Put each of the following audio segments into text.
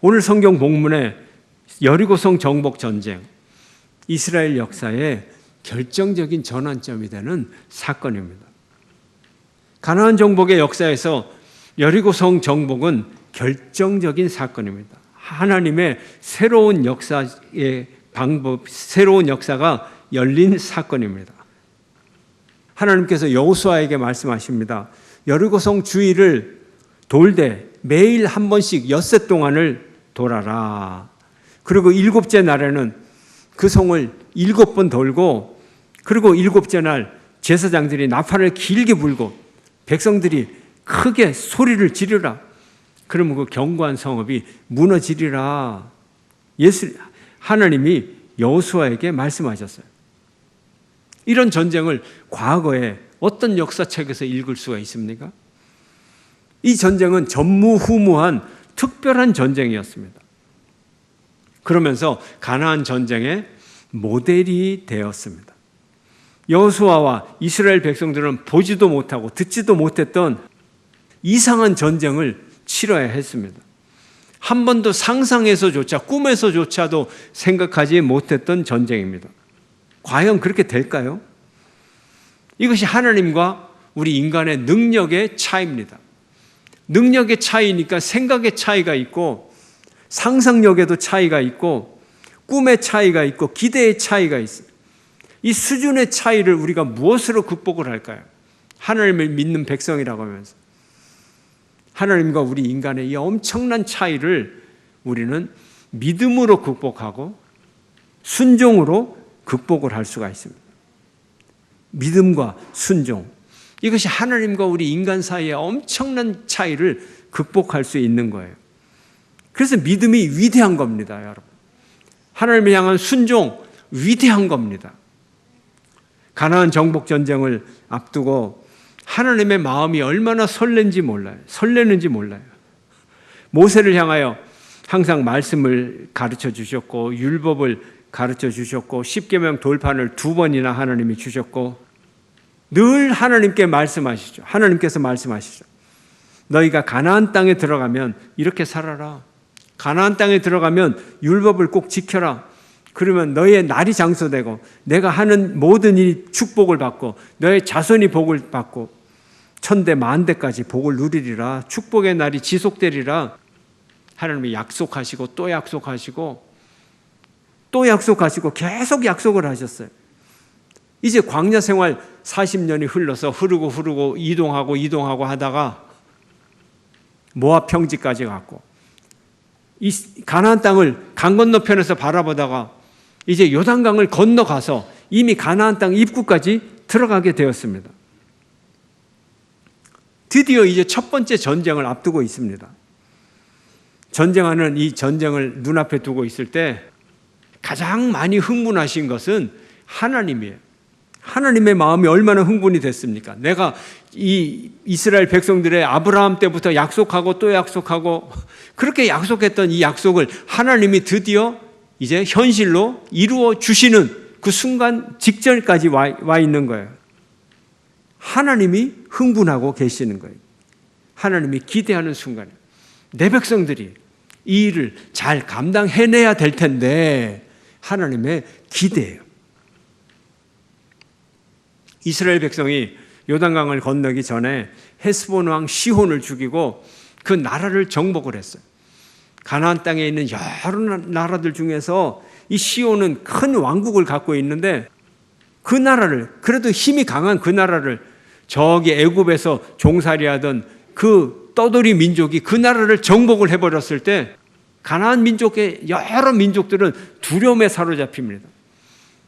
오늘 성경 본문에 여리고성 정복 전쟁, 이스라엘 역사의 결정적인 전환점이 되는 사건입니다. 가나안 정복의 역사에서 여리고성 정복은 결정적인 사건입니다. 하나님의 새로운 역사의 방법, 새로운 역사가 열린 사건입니다. 하나님께서 여호수아에게 말씀하십니다. 여리고성 주위를 돌되 매일 한 번씩 엿새 동안을 돌아라. 그리고 일곱째 날에는 그 성을 7번 돌고, 그리고 7째 날 제사장들이 나팔을 길게 불고 백성들이 크게 소리를 지르라. 그러면 그 견고한 성읍이 무너지리라. 하나님이 여호수아에게 말씀하셨어요. 이런 전쟁을 과거에 어떤 역사책에서 읽을 수가 있습니까? 이 전쟁은 전무후무한 특별한 전쟁이었습니다. 그러면서 가나안 전쟁의 모델이 되었습니다. 여호수아와 이스라엘 백성들은 보지도 못하고 듣지도 못했던 이상한 전쟁을 치러야 했습니다. 한 번도 상상해서조차, 꿈에서조차도 생각하지 못했던 전쟁입니다. 과연 그렇게 될까요? 이것이 하나님과 우리 인간의 능력의 차이입니다. 능력의 차이니까 생각의 차이가 있고, 상상력에도 차이가 있고, 꿈의 차이가 있고, 기대의 차이가 있어요. 이 수준의 차이를 우리가 무엇으로 극복을 할까요? 하나님을 믿는 백성이라고 하면서 하나님과 우리 인간의 이 엄청난 차이를 우리는 믿음으로 극복하고 순종으로 극복을 할 수가 있습니다. 믿음과 순종, 이것이 하나님과 우리 인간 사이의 엄청난 차이를 극복할 수 있는 거예요. 그래서 믿음이 위대한 겁니다, 여러분. 하나님을 향한 순종, 위대한 겁니다. 가나안 정복 전쟁을 앞두고 하나님의 마음이 얼마나 설레는지 몰라요. 모세를 향하여 항상 말씀을 가르쳐 주셨고, 율법을 가르쳐 주셨고, 십계명 돌판을 2번이나 하나님이 주셨고, 늘 하나님께 말씀하시죠. 하나님께서 말씀하시죠. 너희가 가나안 땅에 들어가면 이렇게 살아라. 가나안 땅에 들어가면 율법을 꼭 지켜라. 그러면 너의 날이 장소되고 내가 하는 모든 일이 축복을 받고 너의 자손이 복을 받고 천대 만대까지 복을 누리리라. 축복의 날이 지속되리라. 하나님이 약속하시고 또 약속하시고 또 약속하시고 계속 약속을 하셨어요. 이제 광야 생활 40년이 흘러서 흐르고 이동하고 하다가 모압 평지까지 갔고, 이 가나안 땅을 강 건너편에서 바라보다가 이제 요단강을 건너가서 이미 가나안 땅 입구까지 들어가게 되었습니다. 드디어 이제 첫 번째 전쟁을 앞두고 있습니다. 전쟁하는 이 전쟁을 눈앞에 두고 있을 때 가장 많이 흥분하신 것은 하나님이에요. 하나님의 마음이 얼마나 흥분이 됐습니까? 내가 이 이스라엘 백성들의 아브라함 때부터 약속하고 또 약속하고 그렇게 약속했던 이 약속을 하나님이 드디어 이제 현실로 이루어 주시는 그 순간 직전까지 와 있는 거예요. 하나님이 흥분하고 계시는 거예요. 하나님이 기대하는 순간에 내 백성들이 이 일을 잘 감당해내야 될 텐데 하나님의 기대예요. 이스라엘 백성이 요단강을 건너기 전에 헤스본 왕 시혼을 죽이고 그 나라를 정복을 했어요. 가나안 땅에 있는 여러 나라들 중에서 이 시혼은 큰 왕국을 갖고 있는데 그 나라를, 그래도 힘이 강한 그 나라를, 저기 애굽에서 종살이하던 그 떠돌이 민족이 그 나라를 정복을 해버렸을 때 가나안 민족의 여러 민족들은 두려움에 사로잡힙니다.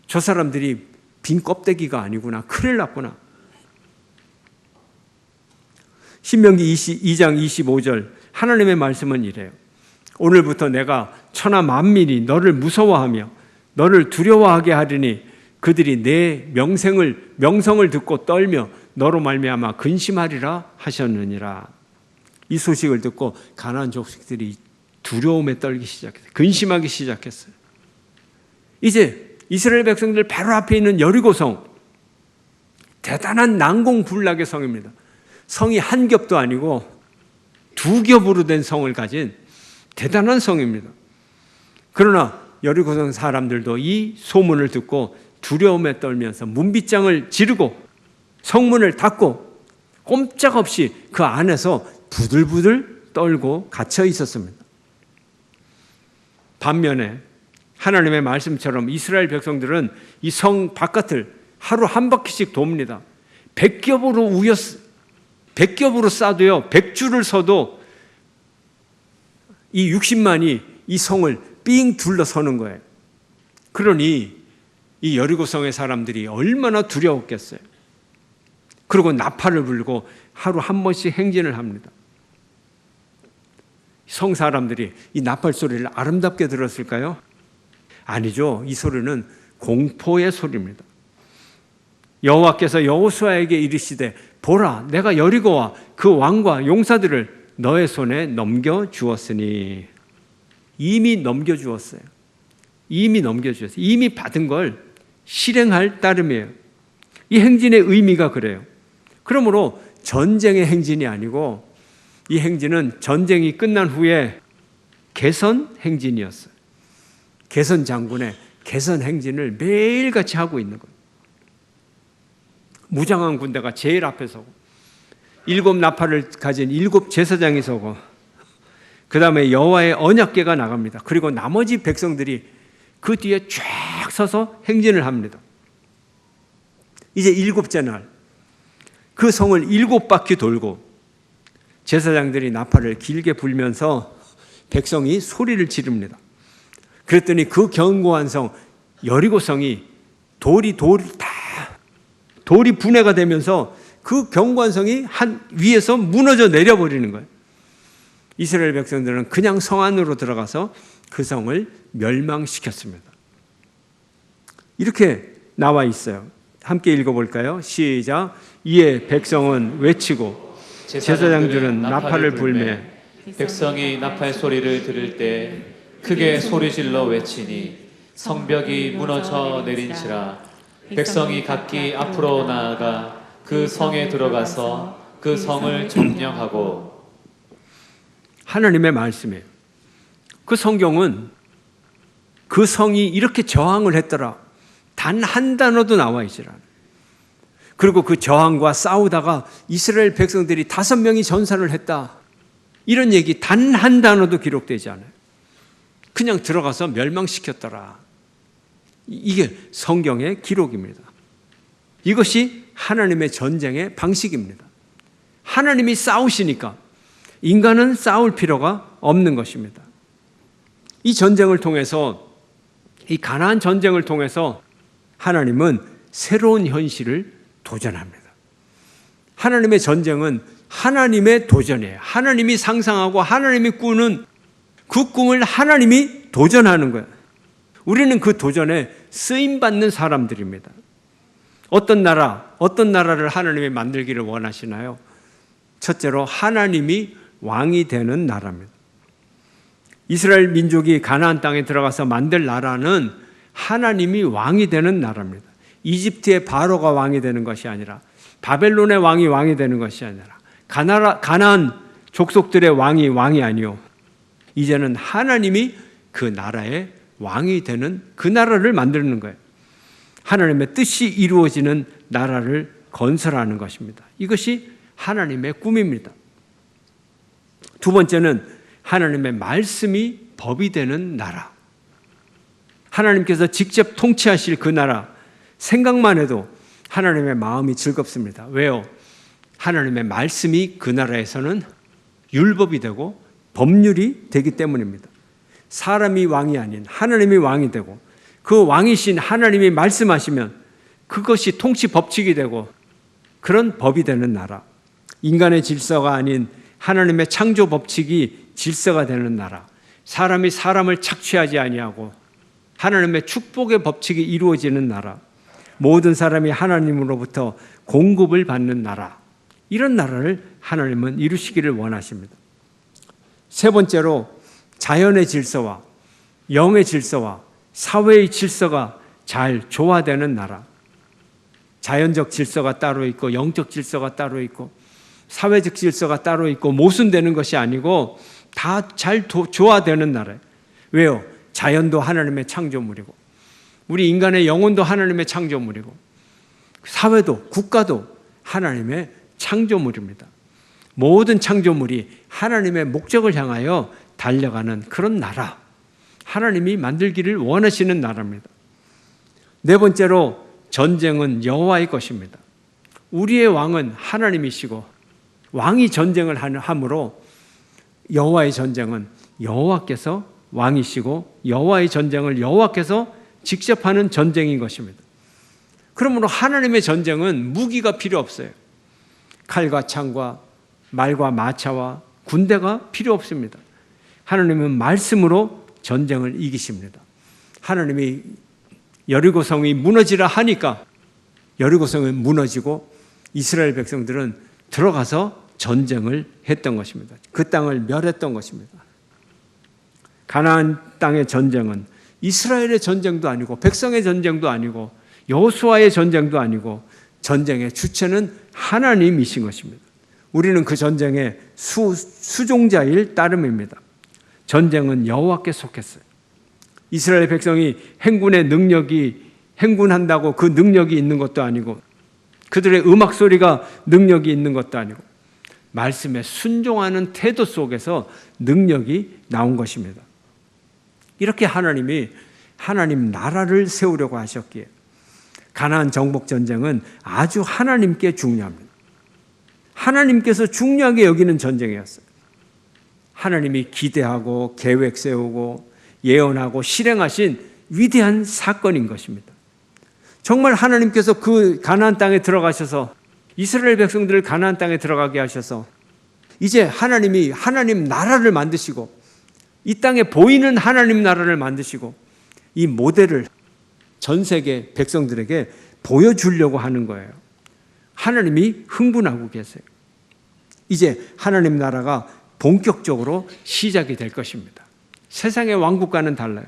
저 사람들이 빈 껍데기가 아니구나, 큰일 났구나. 신명기 2장 25절 하나님의 말씀은 이래요. 오늘부터 내가 천하 만민이 너를 무서워하며 너를 두려워하게 하리니 그들이 내 명성을 듣고 떨며 너로 말미암아 근심하리라 하셨느니라. 이 소식을 듣고 가나안 족속들이 두려움에 떨기 시작했어요. 근심하기 시작했어요. 이제 이스라엘 백성들 바로 앞에 있는 여리고성, 대단한 난공불락의 성입니다. 성이 한 겹도 아니고 2겹으로 된 성을 가진 대단한 성입니다. 그러나 여리고성 사람들도 이 소문을 듣고 두려움에 떨면서 문빗장을 지르고 성문을 닫고 꼼짝없이 그 안에서 부들부들 떨고 갇혀 있었습니다. 반면에 하나님의 말씀처럼 이스라엘 백성들은 이 성 바깥을 하루 한 바퀴씩 돕니다. 100겹으로 싸도요, 100줄을 서도 이 60만이 이 성을 삥 둘러서는 거예요. 그러니 이 여리고성의 사람들이 얼마나 두려웠겠어요. 그리고 나팔을 불고 하루 한 번씩 행진을 합니다. 성 사람들이 이 나팔 소리를 아름답게 들었을까요? 아니죠. 이 소리는 공포의 소리입니다. 여호와께서 여호수아에게 이르시되 보라, 내가 여리고와 그 왕과 용사들을 너의 손에 넘겨주었으니. 이미 넘겨주었어요. 이미 받은 걸 실행할 따름이에요. 이 행진의 의미가 그래요. 그러므로 전쟁의 행진이 아니고 이 행진은 전쟁이 끝난 후에 개선 행진이었어요. 개선 장군의 개선 행진을 매일같이 하고 있는 거예요. 무장한 군대가 제일 앞에 서고 7 나팔을 가진 7 제사장이 서고 그 다음에 여호와의 언약궤가 나갑니다. 그리고 나머지 백성들이 그 뒤에 쫙 서서 행진을 합니다. 이제 7째 날 그 성을 7바퀴 돌고 제사장들이 나팔을 길게 불면서 백성이 소리를 지릅니다. 그랬더니 그 견고한 성 여리고성이 돌이 분해가 되면서 그 견고한 성이 한 위에서 무너져 내려버리는 거예요. 이스라엘 백성들은 그냥 성 안으로 들어가서 그 성을 멸망시켰습니다. 이렇게 나와 있어요. 함께 읽어볼까요? 시작. 이에 백성은 외치고 제사장들은 나팔을 불매 백성이 나팔 소리를 들을 때 크게 소리질러 외치니 성벽이 무너져 내린지라. 백성이 각기 앞으로 나아가 그 성에 들어가서 그 성을 점령하고. 하나님의 말씀이에요. 그 성경은 그 성이 이렇게 저항을 했더라 단 한 단어도 나와 있지 않아요. 그리고 그 저항과 싸우다가 이스라엘 백성들이 5명이 전사를 했다, 이런 얘기 단 한 단어도 기록되지 않아요. 그냥 들어가서 멸망시켰더라. 이게 성경의 기록입니다. 이것이 하나님의 전쟁의 방식입니다. 하나님이 싸우시니까 인간은 싸울 필요가 없는 것입니다. 이 전쟁을 통해서, 이 가나안 전쟁을 통해서 하나님은 새로운 현실을 도전합니다. 하나님의 전쟁은 하나님의 도전이에요. 하나님이 상상하고 하나님이 꾸는 그 꿈을 하나님이 도전하는 거예요. 우리는 그 도전에 쓰임받는 사람들입니다. 어떤 나라를 하나님이 만들기를 원하시나요? 첫째로 하나님이 왕이 되는 나라입니다. 이스라엘 민족이 가나안 땅에 들어가서 만들 나라는 하나님이 왕이 되는 나라입니다. 이집트의 바로가 왕이 되는 것이 아니라, 바벨론의 왕이 되는 것이 아니라, 가나안 족속들의 왕이 아니요, 이제는 하나님이 그 나라의 왕이 되는 그 나라를 만드는 거예요. 하나님의 뜻이 이루어지는 나라를 건설하는 것입니다. 이것이 하나님의 꿈입니다. 두 번째는 하나님의 말씀이 법이 되는 나라. 하나님께서 직접 통치하실 그 나라, 생각만 해도 하나님의 마음이 즐겁습니다. 왜요? 하나님의 말씀이 그 나라에서는 율법이 되고 법률이 되기 때문입니다. 사람이 왕이 아닌 하나님이 왕이 되고, 그 왕이신 하나님이 말씀하시면 그것이 통치 법칙이 되고 그런 법이 되는 나라. 인간의 질서가 아닌 하나님의 창조 법칙이 질서가 되는 나라. 사람이 사람을 착취하지 아니하고 하나님의 축복의 법칙이 이루어지는 나라. 모든 사람이 하나님으로부터 공급을 받는 나라. 이런 나라를 하나님은 이루시기를 원하십니다. 세 번째로 자연의 질서와 영의 질서와 사회의 질서가 잘 조화되는 나라. 자연적 질서가 따로 있고 영적 질서가 따로 있고 사회적 질서가 따로 있고 모순되는 것이 아니고 다 잘 조화되는 나라예요. 왜요? 자연도 하나님의 창조물이고 우리 인간의 영혼도 하나님의 창조물이고 사회도 국가도 하나님의 창조물입니다. 모든 창조물이 하나님의 목적을 향하여 달려가는 그런 나라, 하나님이 만들기를 원하시는 나라입니다. 네 번째로 전쟁은 여호와의 것입니다. 우리의 왕은 하나님이시고 왕이 전쟁을 하므로 여호와의 전쟁은 여호와께서 왕이시고 여호와의 전쟁을 여호와께서 직접 하는 전쟁인 것입니다. 그러므로 하나님의 전쟁은 무기가 필요 없어요. 칼과 창과 말과 마차와 군대가 필요 없습니다. 하나님은 말씀으로 전쟁을 이기십니다. 하나님이 여리고성이 무너지라 하니까 여리고성은 무너지고 이스라엘 백성들은 들어가서 전쟁을 했던 것입니다. 그 땅을 멸했던 것입니다. 가나안 땅의 전쟁은 이스라엘의 전쟁도 아니고 백성의 전쟁도 아니고 여호수아의 전쟁도 아니고 전쟁의 주체는 하나님이신 것입니다. 우리는 그 전쟁의 수종자일 따름입니다. 전쟁은 여호와께 속했어요. 이스라엘 백성이 행군한다고 그 능력이 있는 것도 아니고 그들의 음악 소리가 능력이 있는 것도 아니고 말씀에 순종하는 태도 속에서 능력이 나온 것입니다. 이렇게 하나님이 하나님 나라를 세우려고 하셨기에 가나안 정복 전쟁은 아주 하나님께 중요합니다. 하나님께서 중요하게 여기는 전쟁이었어요. 하나님이 기대하고 계획 세우고 예언하고 실행하신 위대한 사건인 것입니다. 정말 하나님께서 그 가나안 땅에 들어가셔서 이스라엘 백성들을 가나안 땅에 들어가게 하셔서 이제 하나님이 하나님 나라를 만드시고 이 땅에 보이는 하나님 나라를 만드시고 이 모델을 전 세계 백성들에게 보여주려고 하는 거예요. 하나님이 흥분하고 계세요. 이제 하나님 나라가 본격적으로 시작이 될 것입니다. 세상의 왕국과는 달라요.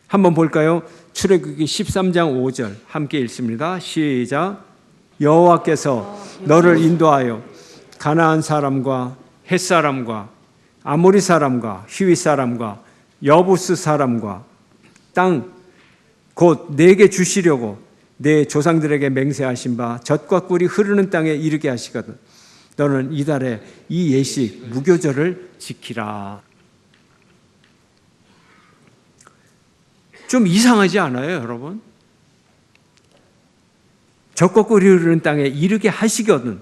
한번 볼까요? 출애굽기 13장 5절 함께 읽습니다. 시작. 여호와께서 너를 인도하여 가나안 사람과 헷 사람과 아모리 사람과 히위 사람과 여부스 사람과 땅 곧 내게 주시려고 내 조상들에게 맹세하신 바 젖과 꿀이 흐르는 땅에 이르게 하시거든 너는 이달에 이 예식 무교절을 지키라. 좀 이상하지 않아요, 여러분? 젖과 꿀이 흐르는 땅에 이르게 하시거든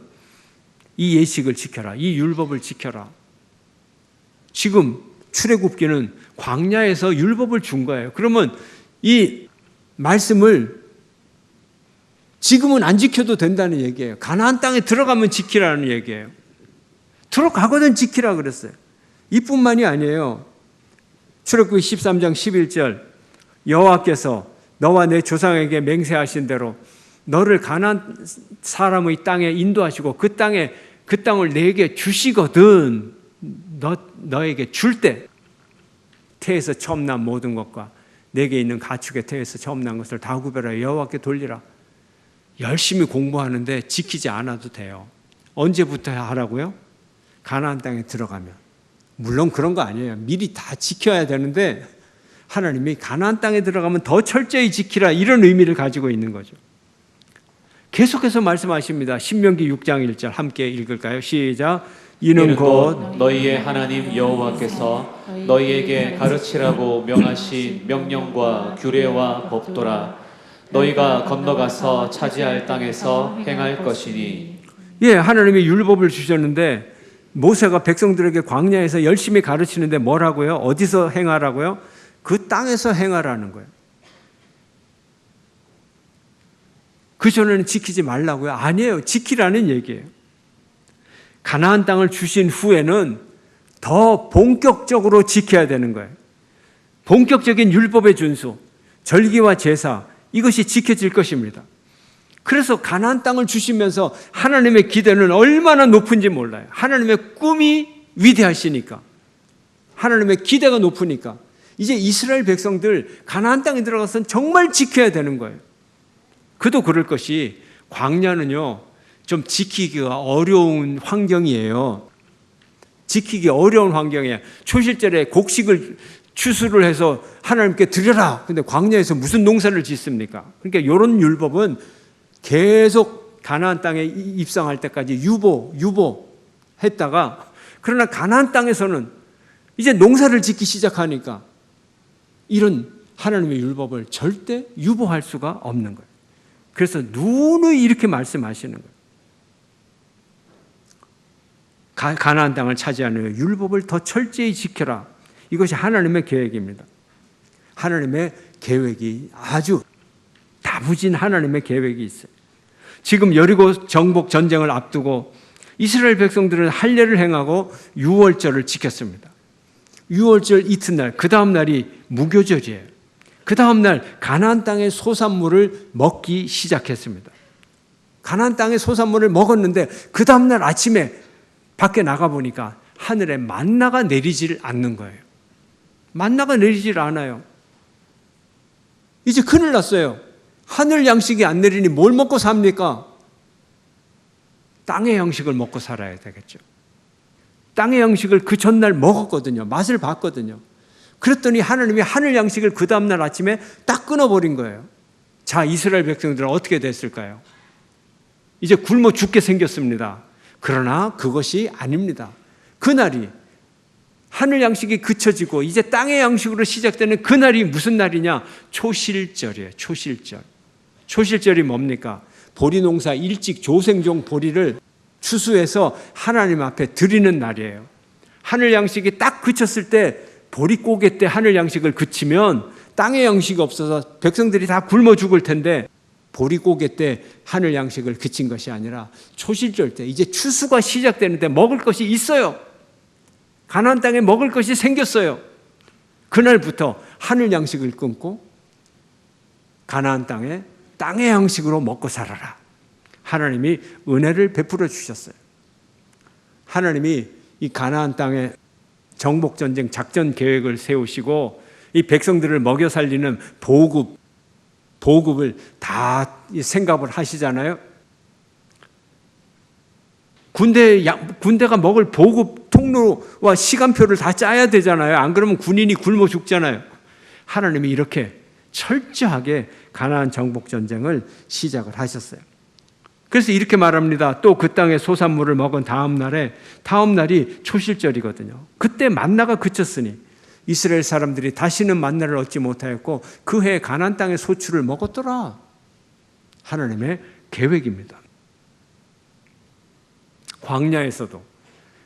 이 예식을 지켜라. 이 율법을 지켜라. 지금 출애굽기는 광야에서 율법을 준 거예요. 그러면 이 말씀을 지금은 안 지켜도 된다는 얘기예요. 가나안 땅에 들어가면 지키라는 얘기예요. 들어가거든 지키라 그랬어요. 이뿐만이 아니에요. 출애굽기 13장 11절 여호와께서 너와 내 조상에게 맹세하신 대로 너를 가나안 사람의 땅에 인도하시고 그 땅을 내게 주시거든 너에게 줄 때 태에서 처음 난 모든 것과 내게 있는 가축의 태에서 처음 난 것을 다 구별하여 여호와께 돌리라. 열심히 공부하는데 지키지 않아도 돼요. 언제부터 하라고요? 가나안 땅에 들어가면. 물론 그런 거 아니에요. 미리 다 지켜야 되는데 하나님이 가나안 땅에 들어가면 더 철저히 지키라 이런 의미를 가지고 있는 거죠. 계속해서 말씀하십니다. 신명기 6장 1절 함께 읽을까요? 시작. 이는 곧 너희의 하나님 여호와께서 너희에게 가르치라고 명하신 명령과 규례와 법도라. 너희가 건너가서 차지할 땅에서 행할 것이니. 예, 하나님이 율법을 주셨는데 모세가 백성들에게 광야에서 열심히 가르치는데 뭐라고요? 어디서 행하라고요? 그 땅에서 행하라는 거예요. 그 전에는 지키지 말라고요? 아니에요. 지키라는 얘기예요. 가나안 땅을 주신 후에는 더 본격적으로 지켜야 되는 거예요. 본격적인 율법의 준수, 절기와 제사 이것이 지켜질 것입니다. 그래서 가나안 땅을 주시면서 하나님의 기대는 얼마나 높은지 몰라요. 하나님의 꿈이 위대하시니까 하나님의 기대가 높으니까 이제 이스라엘 백성들 가나안 땅에 들어가서는 정말 지켜야 되는 거예요. 그도 그럴 것이 광야는요 좀 지키기가 어려운 환경이에요. 지키기 어려운 환경에 초실절에 곡식을 추수를 해서 하나님께 드려라. 근데 광야에서 무슨 농사를 짓습니까? 그러니까 이런 율법은 계속 가나안 땅에 입성할 때까지 유보했다가, 그러나 가나안 땅에서는 이제 농사를 짓기 시작하니까 이런 하나님의 율법을 절대 유보할 수가 없는 거예요. 그래서 누누이 이렇게 말씀하시는 거예요. 가나안 땅을 차지하는 율법을 더 철저히 지켜라. 이것이 하나님의 계획입니다. 하나님의 계획이 아주 다부진 하나님의 계획이 있어요. 지금 여리고 정복 전쟁을 앞두고 이스라엘 백성들은 할례를 행하고 유월절을 지켰습니다. 유월절 이튿날, 그 다음 날이 무교절이에요. 그 다음 날 가나안 땅의 소산물을 먹기 시작했습니다. 가나안 땅의 소산물을 먹었는데 그 다음 날 아침에 밖에 나가보니까 하늘에 만나가 내리질 않는 거예요. 만나가 내리질 않아요. 이제 큰일 났어요. 하늘 양식이 안 내리니 뭘 먹고 삽니까? 땅의 양식을 먹고 살아야 되겠죠. 땅의 양식을 그 전날 먹었거든요. 맛을 봤거든요. 그랬더니 하나님이 하늘 양식을 그 다음날 아침에 딱 끊어버린 거예요. 자, 이스라엘 백성들은 어떻게 됐을까요? 이제 굶어 죽게 생겼습니다. 그러나 그것이 아닙니다. 그날이 하늘 양식이 그쳐지고 이제 땅의 양식으로 시작되는 그날이 무슨 날이냐? 초실절이에요. 초실절. 초실절이 뭡니까? 보리농사 일찍 조생종 보리를 추수해서 하나님 앞에 드리는 날이에요. 하늘 양식이 딱 그쳤을 때, 보리고개 때 하늘 양식을 그치면 땅의 양식이 없어서 백성들이 다 굶어 죽을 텐데, 보리고개 때 하늘 양식을 그친 것이 아니라 초실절 때, 이제 추수가 시작되는데 먹을 것이 있어요. 가나안 땅에 먹을 것이 생겼어요. 그날부터 하늘 양식을 끊고 가나안 땅에 땅의 양식으로 먹고 살아라. 하나님이 은혜를 베풀어 주셨어요. 하나님이 이 가나안 땅에 정복전쟁 작전 계획을 세우시고 이 백성들을 먹여 살리는 보급을 다 생각을 하시잖아요. 군대가 먹을 보급 통로와 시간표를 다 짜야 되잖아요. 안 그러면 군인이 굶어 죽잖아요. 하나님이 이렇게 철저하게 가나안 정복 전쟁을 시작을 하셨어요. 그래서 이렇게 말합니다. 또 그 땅의 소산물을 먹은 다음 날이 초실절이거든요. 그때 만나가 그쳤으니 이스라엘 사람들이 다시는 만나를 얻지 못하였고 그 해 가나안 땅의 소출을 먹었더라. 하나님의 계획입니다. 광야에서도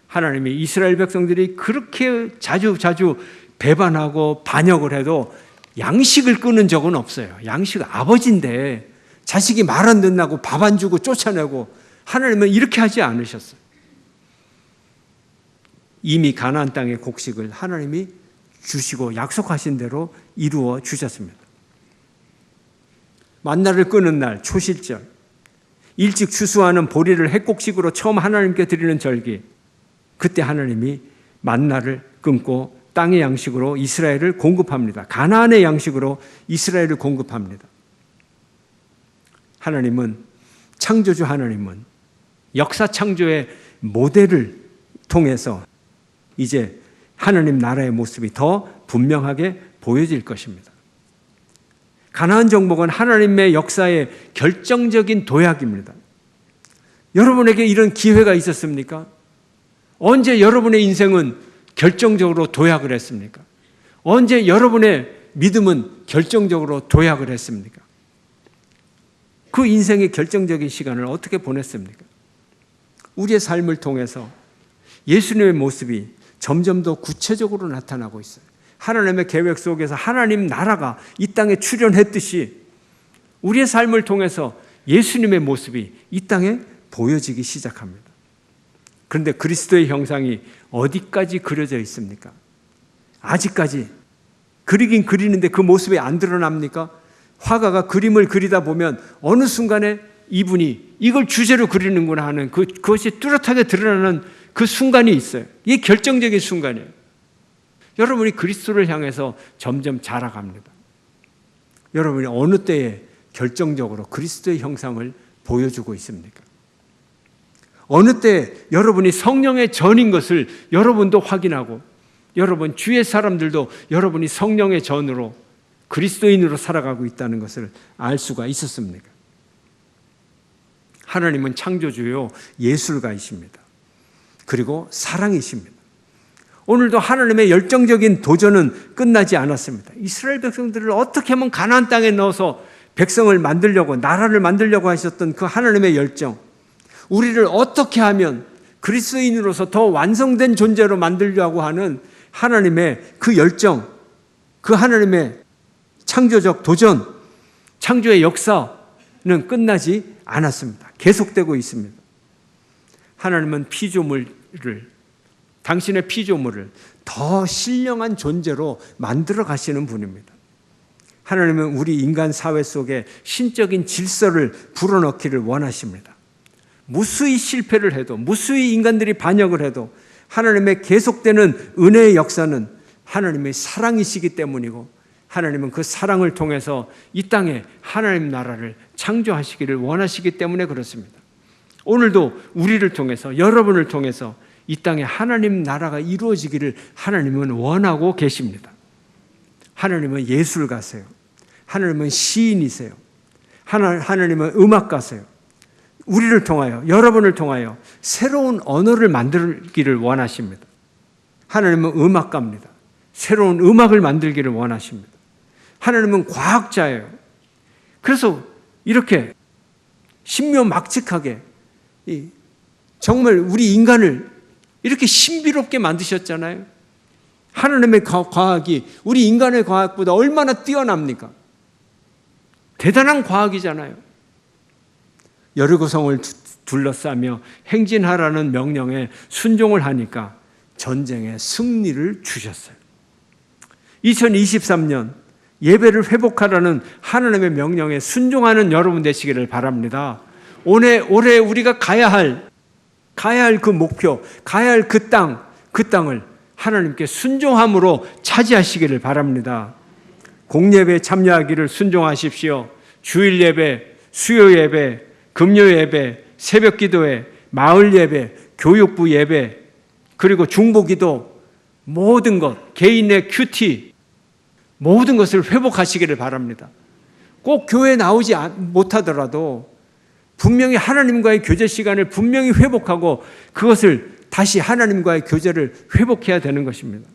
하나님이 이스라엘 백성들이 그렇게 자주 배반하고 반역을 해도 양식을 끊은 적은 없어요. 양식 아버지인데 자식이 말 안 듣나고 밥 안 주고 쫓아내고, 하나님은 이렇게 하지 않으셨어요. 이미 가나안 땅의 곡식을 하나님이 주시고 약속하신 대로 이루어 주셨습니다. 만나를 끊은 날 초실절, 일찍 추수하는 보리를 핵곡식으로 처음 하나님께 드리는 절기, 그때 하나님이 만나를 끊고 땅의 양식으로 이스라엘을 공급합니다. 가나안의 양식으로 이스라엘을 공급합니다. 하나님은, 창조주 하나님은 역사 창조의 모델을 통해서 이제 하나님 나라의 모습이 더 분명하게 보여질 것입니다. 가나안 정복은 하나님의 역사의 결정적인 도약입니다. 여러분에게 이런 기회가 있었습니까? 언제 여러분의 인생은 결정적으로 도약을 했습니까? 언제 여러분의 믿음은 결정적으로 도약을 했습니까? 그 인생의 결정적인 시간을 어떻게 보냈습니까? 우리의 삶을 통해서 예수님의 모습이 점점 더 구체적으로 나타나고 있어요. 하나님의 계획 속에서 하나님 나라가 이 땅에 출현했듯이 우리의 삶을 통해서 예수님의 모습이 이 땅에 보여지기 시작합니다. 그런데 그리스도의 형상이 어디까지 그려져 있습니까? 아직까지 그리긴 그리는데 그 모습이 안 드러납니까? 화가가 그림을 그리다 보면 어느 순간에 이분이 이걸 주제로 그리는구나 하는 그것이 뚜렷하게 드러나는 그 순간이 있어요. 이게 결정적인 순간이에요. 여러분이 그리스도를 향해서 점점 자라갑니다. 여러분이 어느 때에 결정적으로 그리스도의 형상을 보여주고 있습니까? 어느 때 여러분이 성령의 전인 것을 여러분도 확인하고 여러분 주위의 사람들도 여러분이 성령의 전으로 그리스도인으로 살아가고 있다는 것을 알 수가 있었습니까? 하나님은 창조주요 예술가이십니다. 그리고 사랑이십니다. 오늘도 하나님의 열정적인 도전은 끝나지 않았습니다. 이스라엘 백성들을 어떻게 하면 가나안 땅에 넣어서 백성을 만들려고 나라를 만들려고 하셨던 그 하나님의 열정, 우리를 어떻게 하면 그리스도인으로서 더 완성된 존재로 만들려고 하는 하나님의 그 열정, 그 하나님의 창조적 도전, 창조의 역사는 끝나지 않았습니다. 계속되고 있습니다. 하나님은 당신의 피조물을 더 신령한 존재로 만들어 가시는 분입니다. 하나님은 우리 인간 사회 속에 신적인 질서를 불어넣기를 원하십니다. 무수히 실패를 해도, 무수히 인간들이 반역을 해도 하나님의 계속되는 은혜의 역사는 하나님의 사랑이시기 때문이고, 하나님은 그 사랑을 통해서 이 땅에 하나님 나라를 창조하시기를 원하시기 때문에 그렇습니다. 오늘도 우리를 통해서, 여러분을 통해서 이 땅에 하나님 나라가 이루어지기를 하나님은 원하고 계십니다. 하나님은 예술가세요. 하나님은 시인이세요. 하나님은 음악가세요. 우리를 통하여, 여러분을 통하여 새로운 언어를 만들기를 원하십니다. 하나님은 음악가입니다. 새로운 음악을 만들기를 원하십니다. 하나님은 과학자예요. 그래서 이렇게 신묘막측하게 정말 우리 인간을 이렇게 신비롭게 만드셨잖아요. 하나님의 과학이 우리 인간의 과학보다 얼마나 뛰어납니까? 대단한 과학이잖아요. 여리고성을 둘러싸며 행진하라는 명령에 순종을 하니까 전쟁에 승리를 주셨어요. 2023년 예배를 회복하라는 하나님의 명령에 순종하는 여러분 되시기를 바랍니다. 올해 우리가 가야 할 그 목표, 가야 할 그 땅을 하나님께 순종함으로 차지하시기를 바랍니다. 공예배에 참여하기를 순종하십시오. 주일 예배, 수요 예배, 금요 예배, 새벽 기도회, 마을 예배, 교육부 예배, 그리고 중보 기도, 모든 것, 개인의 큐티, 모든 것을 회복하시기를 바랍니다. 꼭 교회에 나오지 못하더라도 분명히 하나님과의 교제 시간을 분명히 회복하고 그것을 다시 하나님과의 교제를 회복해야 되는 것입니다.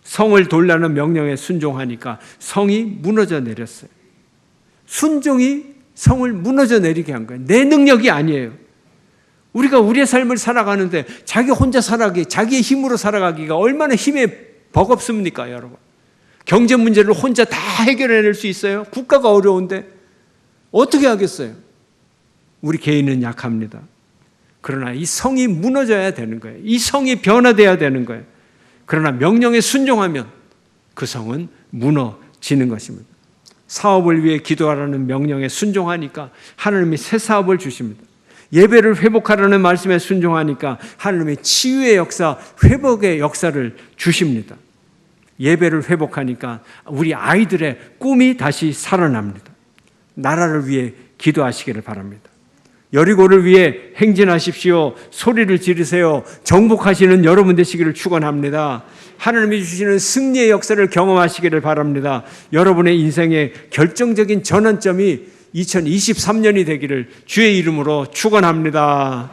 성을 돌라는 명령에 순종하니까 성이 무너져 내렸어요. 순종이 성을 무너져 내리게 한 거예요. 내 능력이 아니에요. 우리가 우리의 삶을 살아가는데 자기 혼자 자기의 힘으로 살아가기가 얼마나 힘에 버겁습니까, 여러분? 경제 문제를 혼자 다 해결해낼 수 있어요? 국가가 어려운데 어떻게 하겠어요? 우리 개인은 약합니다. 그러나 이 성이 무너져야 되는 거예요. 이 성이 변화돼야 되는 거예요. 그러나 명령에 순종하면 그 성은 무너지는 것입니다. 사업을 위해 기도하라는 명령에 순종하니까 하나님이 새 사업을 주십니다. 예배를 회복하라는 말씀에 순종하니까 하나님의 치유의 역사, 회복의 역사를 주십니다. 예배를 회복하니까 우리 아이들의 꿈이 다시 살아납니다. 나라를 위해 기도하시기를 바랍니다. 여리고를 위해 행진하십시오. 소리를 지르세요. 정복하시는 여러분 되시기를 축원합니다. 하나님이 주시는 승리의 역사를 경험하시기를 바랍니다. 여러분의 인생의 결정적인 전환점이 2023년이 되기를 주의 이름으로 축원합니다.